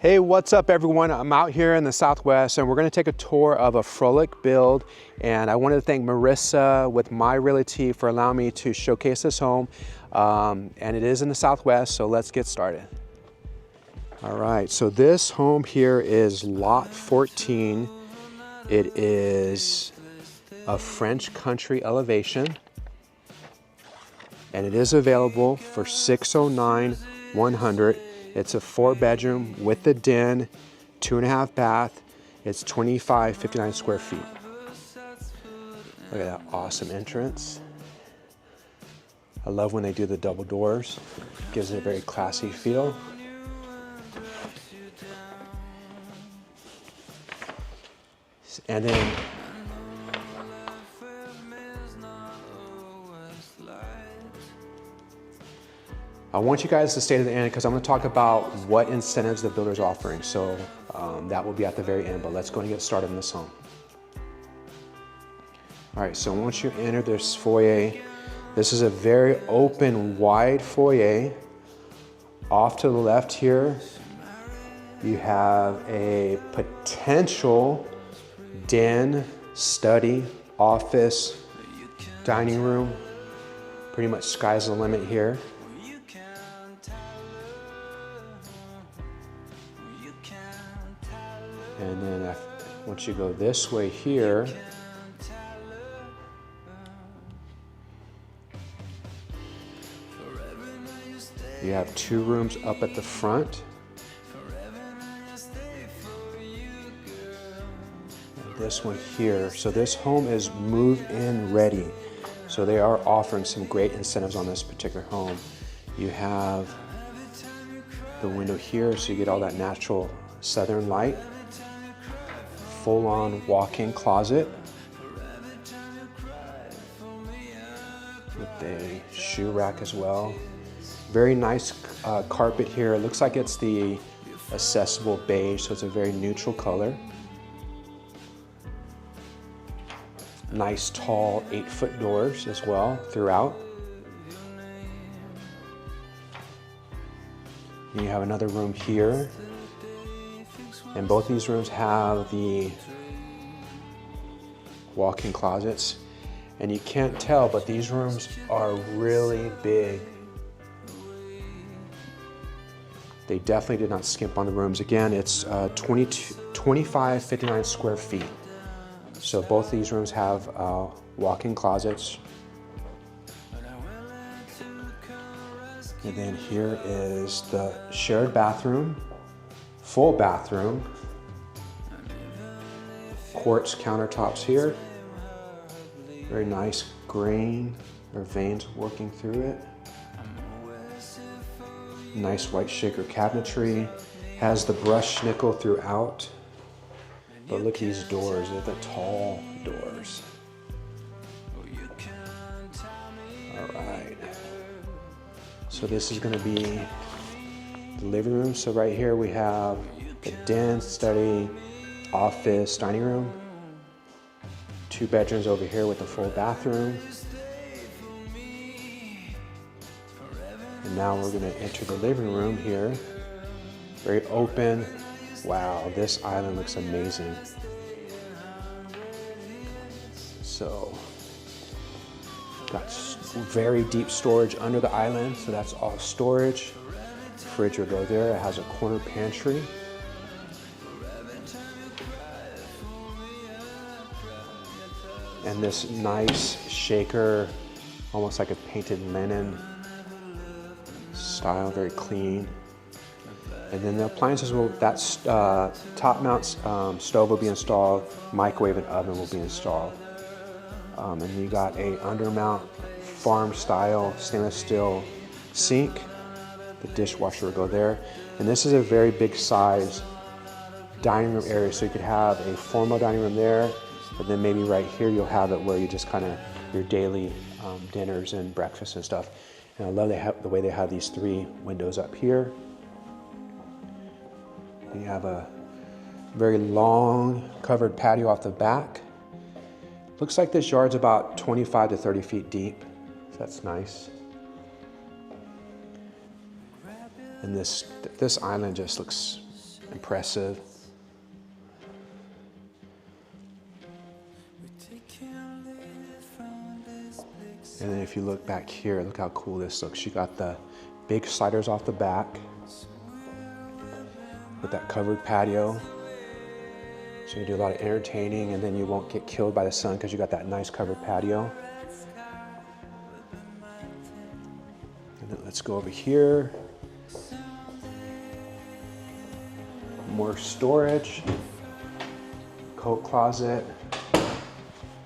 Hey, what's up everyone? I'm out here in the Southwest and we're gonna take a tour of a Froehlich build. And I wanted to thank Marisa with My Realty for allowing me to showcase this home. And it is in the Southwest, so let's get started. All right, so this home here is lot 14. It is a French country elevation. And it is available for $609,100. It's a 4-bedroom with a den, 2.5 bath. It's 2,559 square feet. Look at that awesome entrance. I love when they do the double doors. Gives it a very classy feel. And then I want you guys to stay to the end because I'm going to talk about what incentives the builder is offering. So that will be at the very end, but let's go and get started in this home. All right, so once you enter this foyer, this is a very open, wide foyer. Off to the left here, you have a potential den, study, office, dining room. Pretty much sky's the limit here. And then once you go this way here, you have 2 rooms up at the front. And this one here. So this home is move-in ready. So they are offering some great incentives on this particular home. You have the window here, so you get all that natural southern light. Full-on walk-in closet with a shoe rack as well. Very nice carpet here. It looks like it's the accessible beige, so it's a very neutral color. Nice tall 8-foot doors as well throughout. And you have another room here. And both these rooms have the walk-in closets. And you can't tell, but these rooms are really big. They definitely did not skimp on the rooms. Again, it's 2,559 square feet. So both these rooms have walk-in closets. And then here is the shared bathroom. Full bathroom, quartz countertops here. Very nice grain or veins working through it. Nice white shaker cabinetry. Has the brushed nickel throughout. But look at these doors, they're the tall doors. All right. So this is going to be the living room. So right here we have the den, study, office, dining room. 2 bedrooms over here with a full bathroom. And now we're going to enter the living room here. Very open. Wow, this island looks amazing. So got very deep storage under the island, so that's all storage. Fridge will go there. It has a corner pantry. And this nice shaker, almost like a painted linen style, very clean. And then the appliances will, that top mount stove will be installed, microwave and oven will be installed. And you got a undermount farm style stainless steel sink. The dishwasher will go there. And this is a very big size dining room area. So you could have a formal dining room there, but then maybe right here you'll have it where you just kind of, your daily dinners and breakfast and stuff. And I love the way they have these 3 windows up here. You have a very long covered patio off the back. Looks like this yard's about 25 to 30 feet deep. So that's nice. And this island just looks impressive. And then if you look back here, look how cool this looks. You got the big sliders off the back with that covered patio. So you do a lot of entertaining, and then you won't get killed by the sun because you got that nice covered patio. And then let's go over here. More storage, coat closet,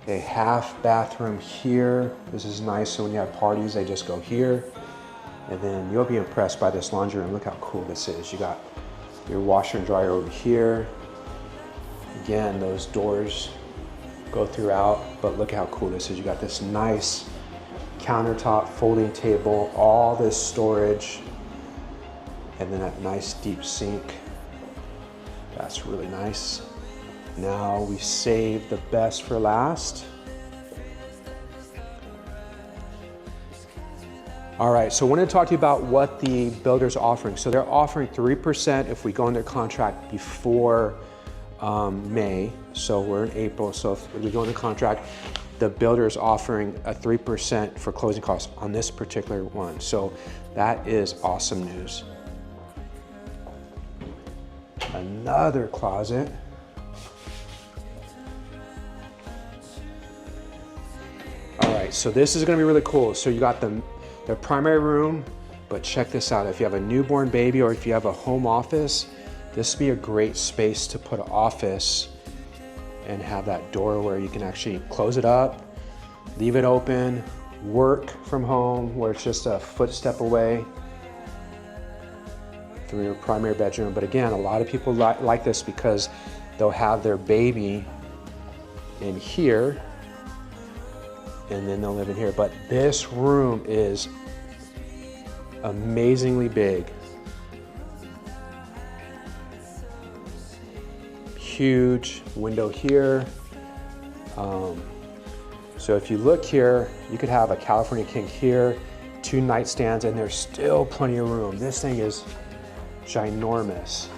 a half bathroom here. This is nice, so when you have parties, they just go here. And then you'll be impressed by this laundry room. Look how cool this is. You got your washer and dryer over here. Again, those doors go throughout, but look how cool this is. You got this nice countertop, folding table, all this storage, and then that nice deep sink. That's really nice. Now we save the best for last. All right, so I wanted to talk to you about what the builder's offering. So they're offering 3% if we go under contract before May. So we're in April, so if we go into contract, the builder is offering a 3% for closing costs on this particular one. So that is awesome news. Another closet. All right, so this is gonna be really cool. So you got the primary room, but check this out. If you have a newborn baby or if you have a home office, this would be a great space to put an office and have that door where you can actually close it up, leave it open, work from home where it's just a footstep away from your primary bedroom. But again, a lot of people like this because they'll have their baby in here and then they'll live in here. But this room is amazingly big. Huge window here. So if you look here, you could have a California King here, 2 nightstands, and there's still plenty of room. This thing is ginormous.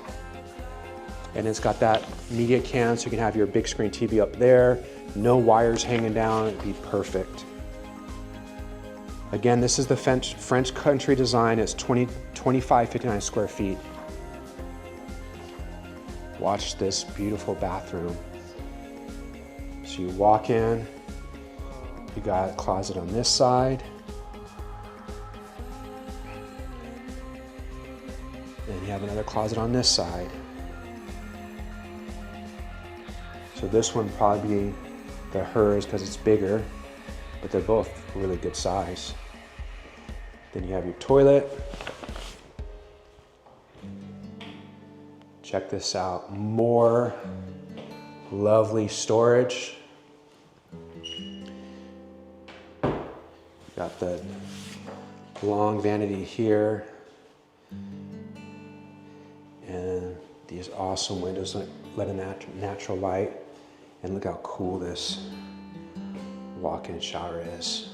And it's got that media can, so you can have your big screen TV up there, no wires hanging down, it'd be perfect. Again, this is the French country design. It's 2559 square feet. Watch this beautiful bathroom. So you walk in, you got a closet on this side. And you have another closet on this side. So this one probably be the hers because it's bigger, but they're both really good size. Then you have your toilet. Check this out, more lovely storage. Got the long vanity here. And these awesome windows let in natural light. And look how cool this walk-in shower is.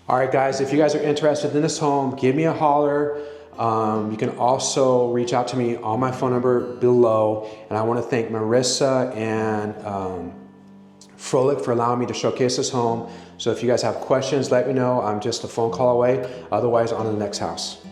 All right, guys, if you guys are interested in this home, give me a holler. You can also reach out to me on my phone number below. And I want to thank Marisa and Froehlich for allowing me to showcase this home. So if you guys have questions, let me know. I'm just a phone call away. Otherwise, on to the next house.